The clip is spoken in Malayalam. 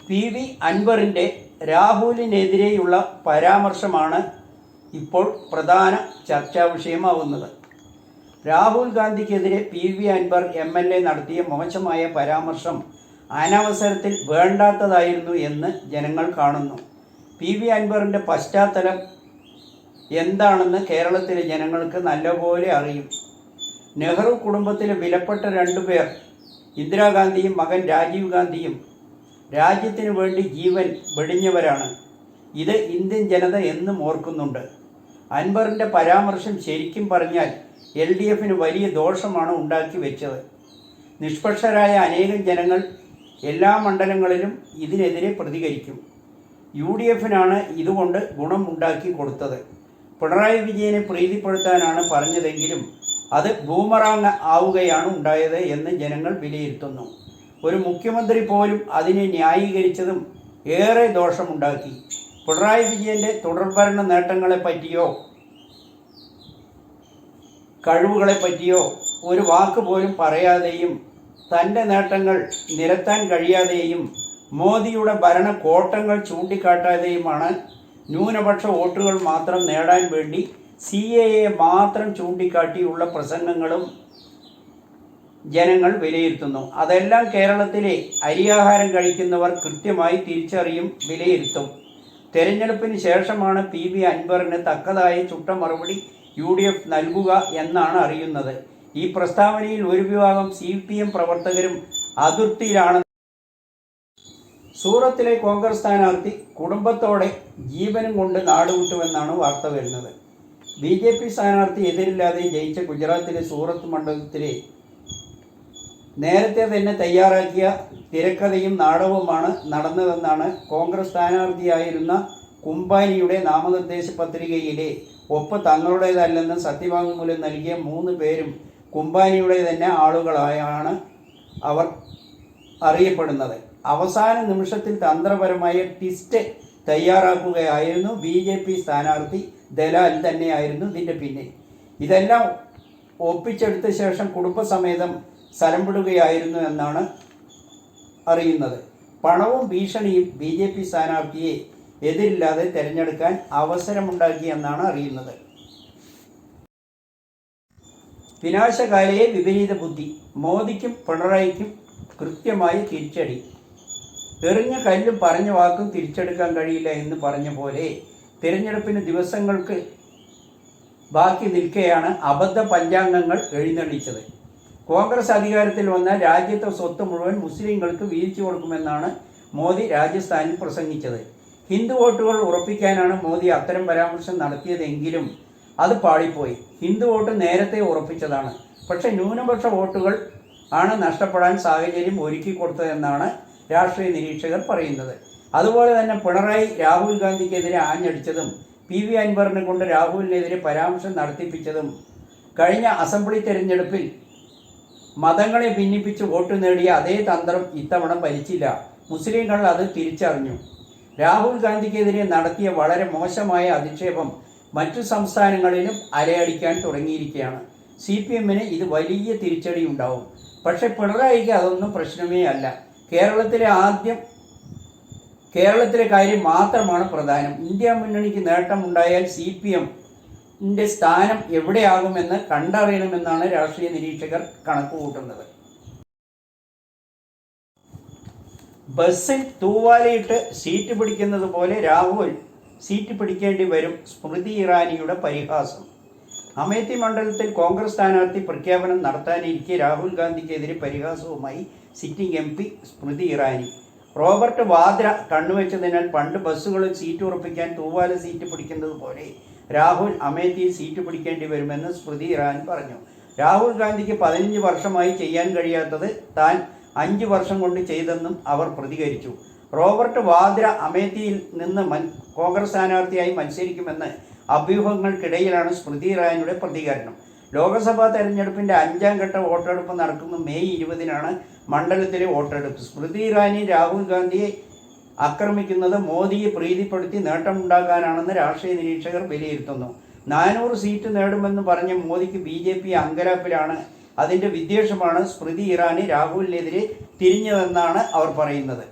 PV അൻവറിൻ്റെ രാഹുലിനെതിരെയുള്ള പരാമർശമാണ് ഇപ്പോൾ പ്രധാന ചർച്ചാ വിഷയമാവുന്നത്. രാഹുൽ ഗാന്ധിക്കെതിരെ PV അൻവർ MLA നടത്തിയ മോശമായ പരാമർശം അനവസരത്തിൽ വേണ്ടാത്തതായിരുന്നു എന്ന് ജനങ്ങൾ കാണുന്നു. PV അൻവറിൻ്റെ പശ്ചാത്തലം എന്താണെന്ന് കേരളത്തിലെ ജനങ്ങൾക്ക് നല്ലപോലെ അറിയും. നെഹ്റു കുടുംബത്തിലെ വിലപ്പെട്ട രണ്ടുപേർ, ഇന്ദിരാഗാന്ധിയും മകൻ രാജീവ് ഗാന്ധിയും രാജ്യത്തിനു വേണ്ടി ജീവൻ വെടിഞ്ഞവരാണ്. ഇത് ഇന്ത്യൻ ജനത എന്നും ഓർക്കുന്നുണ്ട്. അൻവറിൻ്റെ പരാമർശം ശരിക്കും പറഞ്ഞാൽ LDFന് വലിയ ദോഷമാണ് ഉണ്ടാക്കി വെച്ചത്. നിഷ്പക്ഷരായ അനേകം ജനങ്ങൾ എല്ലാ മണ്ഡലങ്ങളിലും ഇതിനെതിരെ പ്രതികരിക്കും. UDFനാണ് ഇതുകൊണ്ട് ഗുണം ഉണ്ടാക്കി കൊടുത്തത്. പിണറായി വിജയനെ പ്രീതിപ്പെടുത്താനാണ് പറഞ്ഞതെങ്കിലും അത് ബൂമറാങ് ആവുകയാണ് ഉണ്ടായത് എന്ന് ജനങ്ങൾ വിലയിരുത്തുന്നു. ഒരു മുഖ്യമന്ത്രി പോലും അതിനെ ന്യായീകരിച്ചതും ഏറെ ദോഷമുണ്ടാക്കി. പിണറായി വിജയൻ്റെ തുടർഭരണ നേട്ടങ്ങളെപ്പറ്റിയോ കഴിവുകളെപ്പറ്റിയോ ഒരു വാക്ക് പോലും പറയാതെയും തൻ്റെ നേട്ടങ്ങൾ നിരത്താൻ കഴിയാതെയും മോദിയുടെ ഭരണ കോട്ടങ്ങൾ ചൂണ്ടിക്കാട്ടാതെയുമാണ് ന്യൂനപക്ഷ വോട്ടുകൾ മാത്രം നേടാൻ വേണ്ടി CAA മാത്രം ചൂണ്ടിക്കാട്ടിയുള്ള പ്രസംഗങ്ങളും ജനങ്ങൾ വിലയിരുത്തുന്നു. അതെല്ലാം കേരളത്തിലെ അരിയാഹാരം കഴിക്കുന്നവർ കൃത്യമായി തിരിച്ചറിയും, വിലയിരുത്തും. തെരഞ്ഞെടുപ്പിന് ശേഷമാണ് PV അൻവറിന് തക്കതായ ചുട്ട മറുപടി UDF നൽകുക എന്നാണ് അറിയുന്നത്. ഈ പ്രസ്താവനയിൽ ഒരു വിഭാഗം CPM പ്രവർത്തകരും അതിർത്തിയിലാണ്. സൂറത്തിലെ കോൺഗ്രസ് സ്ഥാനാർത്ഥി കുടുംബത്തോടെ ജീവനും കൊണ്ട് നാടുവിട്ടുവെന്നാണ് വാർത്ത വരുന്നത്. BJP സ്ഥാനാർത്ഥി എതിരില്ലാതെ ജയിച്ച ഗുജറാത്തിലെ സൂറത്ത് മണ്ഡലത്തിലെ നേരത്തെ തന്നെ തയ്യാറാക്കിയ തിരക്കഥയും നാടകവുമാണ് നടന്നതെന്നാണ് കോൺഗ്രസ് സ്ഥാനാർത്ഥിയായിരുന്ന കുംബാനിയുടെ നാമനിർദ്ദേശ പത്രികയിലെ ഒപ്പ് തങ്ങളുടേതല്ലെന്ന് സത്യവാങ്മൂലം നൽകിയ 3 പേരും കുംബാനിയുടെ തന്നെ ആളുകളായാണ് അവർ അറിയപ്പെടുന്നത്. അവസാന നിമിഷത്തിൽ തന്ത്രപരമായ ട്വിസ്റ്റ് തയ്യാറാക്കുകയായിരുന്നു BJP സ്ഥാനാർത്ഥി ദലാൽ തന്നെയായിരുന്നു ഇതിൻ്റെ പിന്നിൽ. ഇതെല്ലാം ഒപ്പിച്ചെടുത്ത ശേഷം കുടുംബസമേതം സ്ഥലം വിടുകയായിരുന്നു എന്നാണ് അറിയുന്നത്. പണവും ഭീഷണിയും BJP സ്ഥാനാർത്ഥിയെ എതിരില്ലാതെ തിരഞ്ഞെടുക്കാൻ അവസരമുണ്ടാക്കിയെന്നാണ് അറിയുന്നത്. വിനാശകാലയെ വിപരീത ബുദ്ധി. മോദിക്കും പിണറായിക്കും കൃത്യമായി തിരിച്ചടി. എറിഞ്ഞ കല്ലും പറഞ്ഞ വാക്കും തിരിച്ചെടുക്കാൻ കഴിയില്ല എന്ന് പറഞ്ഞ പോലെ തിരഞ്ഞെടുപ്പിന് ദിവസങ്ങൾക്ക് ബാക്കി നിൽക്കെയാണ് അബദ്ധ പഞ്ചാംഗങ്ങൾ എഴുന്നള്ളിച്ചത്. കോൺഗ്രസ് അധികാരത്തിൽ വന്നാൽ രാജ്യത്തെ സ്വത്ത് മുഴുവൻ മുസ്ലിങ്ങൾക്ക് വീതിച്ചു കൊടുക്കുമെന്നാണ് മോദി രാജസ്ഥാനിൽ പ്രസംഗിച്ചത്. ഹിന്ദു വോട്ടുകൾ ഉറപ്പിക്കാനാണ് മോദി അത്തരം പരാമർശം നടത്തിയതെങ്കിലും അത് പാളിപ്പോയി. ഹിന്ദു വോട്ട് നേരത്തെ ഉറപ്പിച്ചതാണ്. പക്ഷേ ന്യൂനപക്ഷ വോട്ടുകൾ ആണ് നഷ്ടപ്പെടാൻ സാഹചര്യം ഒരുക്കി കൊടുത്തതെന്നാണ് രാഷ്ട്രീയ നിരീക്ഷകർ പറയുന്നത്. അതുപോലെ തന്നെ പിണറായി രാഹുൽ ഗാന്ധിക്കെതിരെ ആഞ്ഞടിച്ചതും PV അൻവറിനെ കൊണ്ട് രാഹുലിനെതിരെ പരാമർശം നടത്തിപ്പിച്ചതും കഴിഞ്ഞ അസംബ്ലി തെരഞ്ഞെടുപ്പിൽ മതങ്ങളെ ഭിന്നിപ്പിച്ച് വോട്ട് നേടിയ അതേ തന്ത്രം ഇത്തവണ ഫലിച്ചില്ല. മുസ്ലിങ്ങൾ അത് തിരിച്ചറിഞ്ഞു. രാഹുൽ ഗാന്ധിക്കെതിരെ നടത്തിയ വളരെ മോശമായ അധിക്ഷേപം മറ്റു സംസ്ഥാനങ്ങളിലും അലയടിക്കാൻ തുടങ്ങിയിരിക്കുകയാണ്. CPMന് ഇത് വലിയ തിരിച്ചടി ഉണ്ടാവും. പക്ഷേ പിണറായിക്ക് അതൊന്നും പ്രശ്നമേ അല്ല. കേരളത്തിലെ കാര്യം മാത്രമാണ് പ്രധാനം. ഇന്ത്യ മുന്നണിക്ക് നേട്ടമുണ്ടായാൽ CPMന്റെ സ്ഥാനം എവിടെയാകുമെന്ന് കണ്ടറിയണമെന്നാണ് രാഷ്ട്രീയ നിരീക്ഷകർ കണക്കുകൂട്ടുന്നത്. ബസ്സിൽ തൂവാലയിട്ട് സീറ്റ് പിടിക്കുന്നത് പോലെ രാഹുൽ സീറ്റ് പിടിക്കേണ്ടി വരും. സ്മൃതി ഇറാനിയുടെ പരിഹാസം. അമേത്തി മണ്ഡലത്തിൽ കോൺഗ്രസ് സ്ഥാനാർത്ഥി പ്രഖ്യാപനം നടത്താനിരിക്കെ Rahul ഗാന്ധിക്കെതിരെ പരിഹാസവുമായി sitting MP Smriti Irani. Robert Vadra കണ്ണുവെച്ചതിനാൽ പണ്ട് ബസ്സുകളിൽ സീറ്റ് ഉറപ്പിക്കാൻ തൂവാല സീറ്റ് പിടിക്കുന്നത് പോലെ രാഹുൽ അമേത്തിയിൽ സീറ്റ് പിടിക്കേണ്ടി വരുമെന്ന് സ്മൃതി ഇറാനി പറഞ്ഞു. രാഹുൽ ഗാന്ധിക്ക് 15 വർഷമായി ചെയ്യാൻ കഴിയാത്തത് താൻ 5 വർഷം കൊണ്ട് ചെയ്തെന്നും അവർ പ്രതികരിച്ചു. റോബർട്ട് വാദ്ര അമേത്തിയിൽ നിന്ന് കോൺഗ്രസ് സ്ഥാനാർത്ഥിയായി മത്സരിക്കുമെന്ന് അഭ്യൂഹങ്ങൾക്കിടയിലാണ് സ്മൃതി ഇറാനിയുടെ പ്രതികരണം. ലോക്സഭാ തെരഞ്ഞെടുപ്പിൻ്റെ 5ാം ഘട്ട വോട്ടെടുപ്പ് നടക്കുന്ന മെയ് 20-നാണ് മണ്ഡലത്തിലെ വോട്ടെടുപ്പ്. സ്മൃതി ഇറാനി രാഹുൽ ഗാന്ധിയെ ആക്രമിക്കുന്നത് മോദിയെ പ്രീതിപ്പെടുത്തി നേട്ടമുണ്ടാക്കാനാണെന്ന് രാഷ്ട്രീയ നിരീക്ഷകർ വിലയിരുത്തുന്നു. 400 സീറ്റ് നേടുമെന്ന് പറഞ്ഞ മോദിക്ക് BJP അങ്കലാപ്പിലാണ്. അതിൻ്റെ വിദ്വേഷമാണ് സ്മൃതി ഇറാനി രാഹുലിനെതിരെ തിരിഞ്ഞതെന്നാണ് അവർ പറയുന്നത്.